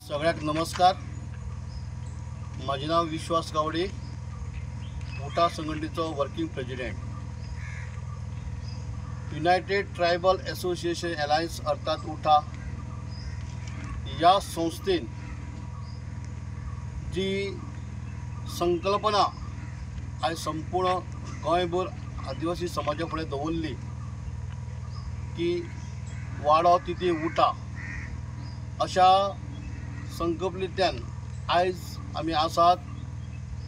सगळ्याक नमस्कार। माझे नाव विश्वास गावडे, उटा संघटनेचो working president. United tribal association alliance अर्थात उटा या संस्थेन जी संकल्पना आज संपूर्ण गोंयभर आदिवासी समाजा फुडें दवरली की वाडो तिथे उटा अशा संकल्पनेंतल्यान आयज आमी आसात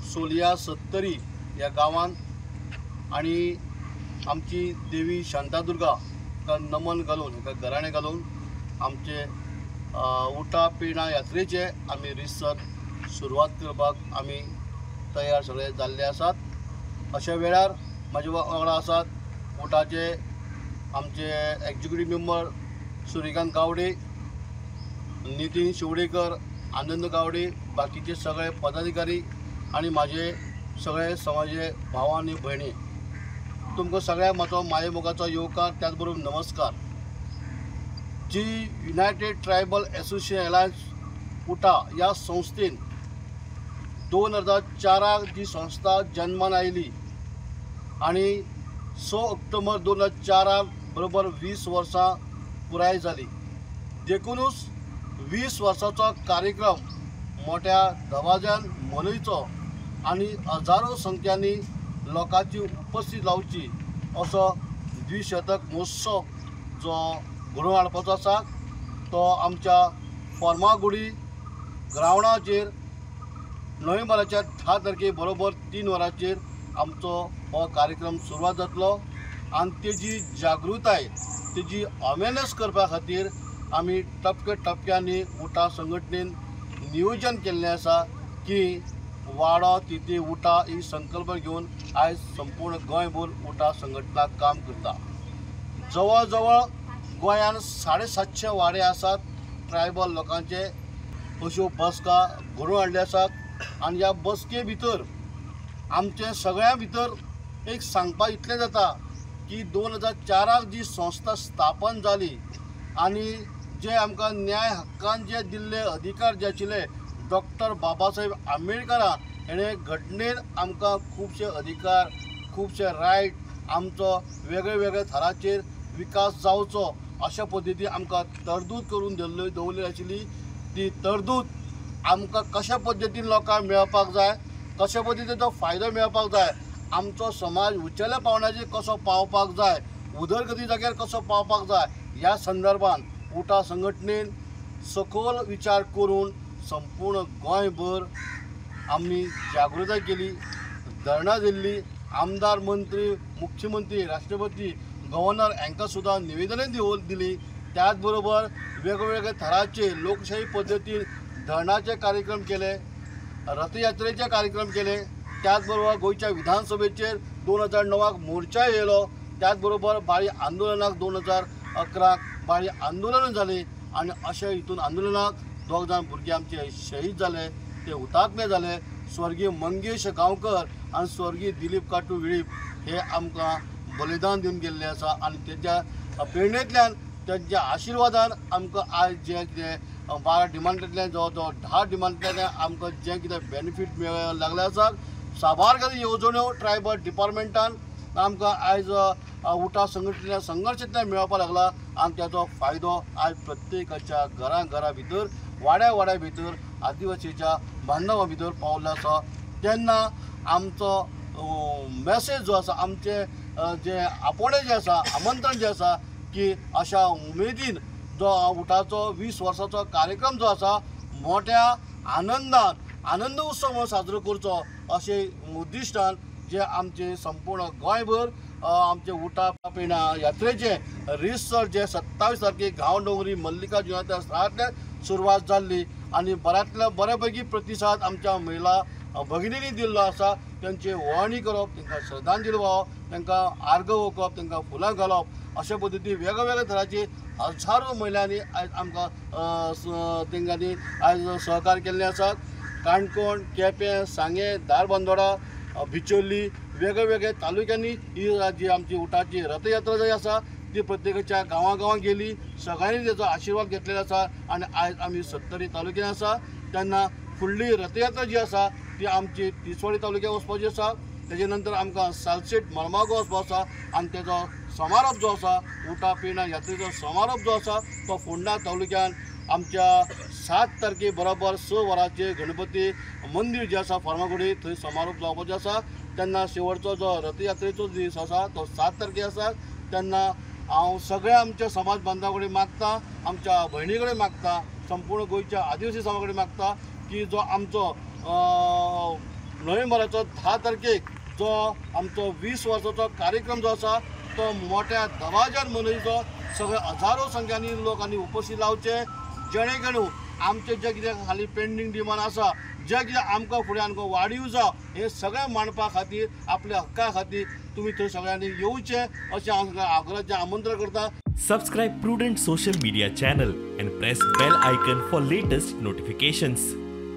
सोलिया सत्तरी ह्या गांवांत आनी आमची देवी शांतादुर्गा का नमन घालून एका घराणे घालून आमचे उटा पेरणा यात्रेचे आमी रिसर सुरवात करपाक आमी तयार सगळे जाल्ले आसात। अशा वेळार म्हाजे वांगडा आसात उटाचे आमचे एक्झिक्युटिव्ह मेंबर सूर्यकांत गावडे, नितीन शिवडेकर, आनंद गावडे, बाकीचे सगळे पदाधिकारी आणि माझे सगळे समाजे भाव आणि भयणी, तुमकां सगळ्यांक म्हाजो माये मोगाचो येवकार, त्याचबरोबर नमस्कार। जी युनायटेड ट्रायबल असोसिएशन अलायन्स उटा या संस्थेन 2004 जी संस्था जन्मान आयली आणि 6 ऑक्टोबर 2004 बरोबर 20 वर्सां पुराय जाली। देखूनच 20 वर्साचो कार्यक्रम मोठ्या दबाज्यान मनयचो आणि हजारो संख्यांनी लोकांची उपस्थित लावची असो द्विशतक महोत्सव जो घडोवन हाडपाचो आसा तो आमच्या फर्मागुडी ग्रावंडाचेर नोव्हेंबराच्या 10 तारखे बरोबर 3 वरांचेर आमचो हो कार्यक्रम सुरवात जातलो आणि तेजी जागृताय तेजी अवेरनेस करपा खातीर आमी टप्प्यांनी उटा संघटनेन नियोजन केल्लें आसा की वाडो तिथे उटा ही संकल्पना घेवन आयज संपूर्ण गोंयभर उटा संघटना काम करता। जवळ जवळ गोंयान 750 वाडे आसात ट्रायबल लोकांचे, अश्यो बसका घडोवन हाडल्यो आसात आणि ह्या बसके भितर आमचे सगळ्यां भितर एक सांगपाक इतलें जाता की 2004 जी संस्था स्थापन जाली आणि जे आमकां न्याय हक्कान जे दिल्ले अधिकार जे आशिल्ले डॉक्टर बाबासाहेब आंबेडकरान हेणे घटनेन आमकां खुबशे अधिकार, खुबशे रायट, आमचो वेगळे वेगळे थराचेर विकास जावचो अशा पद्दतीन आमकां तरतूद करून दवरली आशिल्ली। ती तरतूद आमकां कशा पद्दतीन लोकांक मेळपाक जाय, कशा पद्दतीचो फायदो मेळपाक जाय, आमचो समाज उंचेल्या पावंड्याचेर कसो पावपाक जाय, उदरगती जाग्यार कसो पावपाक जाय, ह्या संदर्भान उटा संघटनेन सखोल विचार करून संपूर्ण गोंयभर आमी जागृताय केली, धरणां दिल्ली, आमदार, मंत्री, मुख्यमंत्री, राष्ट्रपती, गव्हर्नर हांकां सुद्दां निवेदनां दिली। त्याच बरोबर वेगवेगळे थराचे लोकशाही पद्दतीन धरणाचे कार्यक्रम केले, रथयात्रेचे कार्यक्रम केले, त्याच बरोबर गोंयच्या विधानसभेचेर 2009 मोर्चा येयलो, त्याच बरोबर बाळी आंदोलनाक 2011 बाळी आंदोलन जाले आणि अशा हितून आंदोलनाक 2 जाण भुरगे आमचे शहीद जाले, ते हुतात्मे जाले। स्वर्गीय मंगेश गांवकर आणि स्वर्गीय दिलीप काटू विळीप हे आमकां बलिदान दिवन गेल्ले आसा आणि तेच्या प्रेरणेंतल्यान तेंच्या आशिर्वादान आमकां आज जे कितें 12 डिमांडांतल्यान जवळ जवळ 10 डिमांडांतल्यान आमकां जे कितें बेनिफीट मेळूंक लागले आसात, साबार येवजण्यो ट्रायबल डिपार्टमेंटान आमकां आयज उटा संघटनेच्या संघर्शांतल्यान मेळपाक लागला आणि त्याचो फायदो आज प्रत्येकाच्या घरा भितर, वाड्या भितर, आदिवासीच्या बांधवा भितर पावल्लो आसा। तेन्ना आमचो मॅसेज जो आसा, आमचे जे आपोणे जे आसा, आमंत्रण जे आसा की अशा उमेदीन जो उटाचो 20 वर्साचो कार्यक्रम जो आसा मोठ्या आनंदान आनंद उत्सव म्हणून साजरो करचो अशे उद्दिश्टान जे आमचे संपूर्ण गोंयभर आमचे उटा पेरणा यात्रेचे रिसर जे 27 तारखेक गांवडोंगरी मल्लिकार्जुना स्थळांतल्यान सुरवात जाल्ली आणि बऱ्यांतल्या बऱ्यापैकी प्रतिसाद आमच्या महिला भगिनींनी दिल्लो आसा। त्यांची ओवाळणी करप, तांकां श्रद्धांजली वाहप, तांकां आर्गां ओंपप, तांकां फुलां घालप अशा पद्दतीन वेगवेगळ्या तरांची हजारो महिलांनी आयज आमकां तेंच्यांनी आयज सहकार केल्ले आसात। काणकोण, केपें, सांगें, धारबांदोडा, बिचोली वेगवेगळ्या तालुक्यांनी ही जी आमची उटाची रथयात्रा जी आसा ती प्रत्येकाच्या गांवागांवांत गेली, सगळ्यांनी त्याचो आशीर्वाद घेतलेलो आसा आणि आयज आमी 70 तालुक्यांत आसा। तेन्ना फुडली रथयात्रा जी आसा ती आमची तिसवाडी तालुक्यात वचपाची आसा। तेजे नंतर आमकां सालसेट मळमागो वचपाचो आसा आणि तेजो समारोप जो आसा उटा पिना यात्रेचो समारोप जो आसा तो फोंडा तालुक्यात आमच्या 7 तारखे बरोबर 6 वरांचेर गणपती मंदिर जे आसा फार्मागुडी थंय समारोप जावपाचो आसा। तेन्ना शेवटचो जो रथयात्रेचो दीस आसा तो 7 तारखे आसा। तेन्ना हांव सगळ्या आमच्या समाज बांदवां कडेन मागता, आमच्या भयणी कडेन मागता, संपूर्ण गोंयच्या आदिवासी समाजा कडेन मागता की जो आमचो नोव्हेंबराचो 10 तारखेक जो आमचो 20 वर्साचो कार्यक्रम जो आसा तो मोठ्या दबाज्यान मनयचो। सगळे हजारो संख्यांनी लोकांनी उपस्थित लावचे, जेणे करून आमचे जे कितें खाली पेंडींग डिमांड आसा, जे कितें आमकां फुडें आमकां वाडीव जाव हे सगळें मांडपा खातीर आपल्या हक्का खातीर तुमी थंय सगळ्यांनी येवचें अशें हांव आग्रहाचें आमंत्रण करता। Subscribe Prudent social media channel and press bell icon for latest notifications.